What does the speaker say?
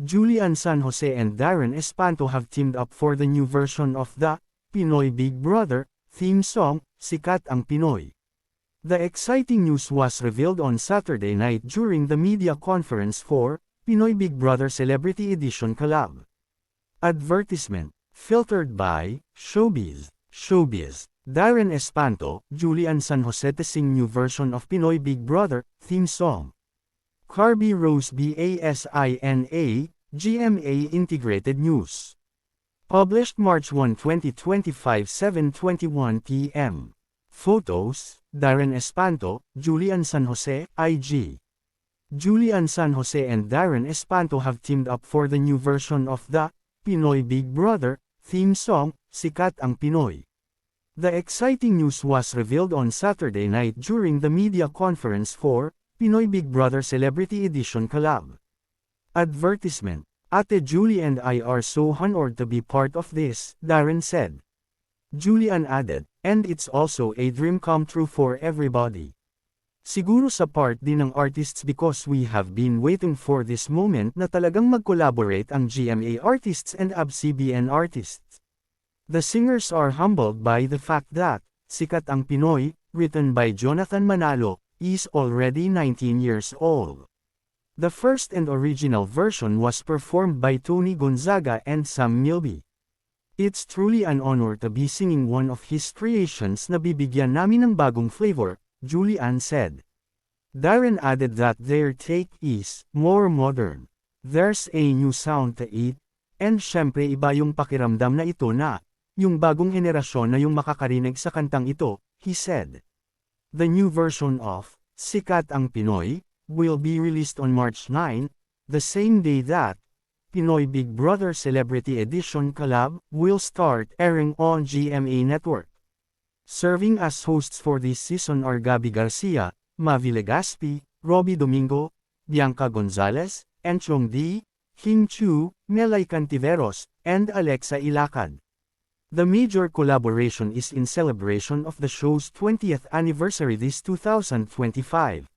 Julian San Jose and Darren Espanto have teamed up for the new version of the Pinoy Big Brother theme song, Sikat ang Pinoy. The exciting news was revealed on Saturday night during the media conference for Pinoy Big Brother Celebrity Edition Collab. Advertisement. Filtered by Showbiz. Darren Espanto, Julian San Jose to sing new version of Pinoy Big Brother theme song. Carby Rose BASINA, GMA Integrated News. Published March 1, 2025, 7:21 p.m. Photos, Darren Espanto, Julian San Jose, IG. Julian San Jose and Darren Espanto have teamed up for the new version of the Pinoy Big Brother theme song, Sikat ang Pinoy. The exciting news was revealed on Saturday night during the media conference for Pinoy Big Brother Celebrity Edition Collab. Advertisement. Ate Julie and I are so honored to be part of this, Darren said. Julian added, and it's also a dream come true for everybody. Siguro sa part din ng artists because we have been waiting for this moment na talagang mag-collaborate ang GMA artists and ABS-CBN artists. The singers are humbled by the fact that, Sikat ang Pinoy, written by Jonathan Manalo, is already 19 years old. The first and original version was performed by Tony Gonzaga and Sam Milby. It's truly an honor to be singing one of his creations na bibigyan namin ng bagong flavor, Julian said. Darren added that their take is more modern. There's a new sound to it, and syempre iba yung pakiramdam na ito na, yung bagong henerasyon na yung makakarinig sa kantang ito, he said. The new version of Sikat ang Pinoy will be released on March 9, the same day that Pinoy Big Brother Celebrity Edition Collab will start airing on GMA Network. Serving as hosts for this season are Gabby Garcia, Mavi Legaspi, Robbie Domingo, Bianca Gonzalez, Enchong D, King Chu, Melay Cantiveros, and Alexa Ilacad. The major collaboration is in celebration of the show's 20th anniversary this 2025.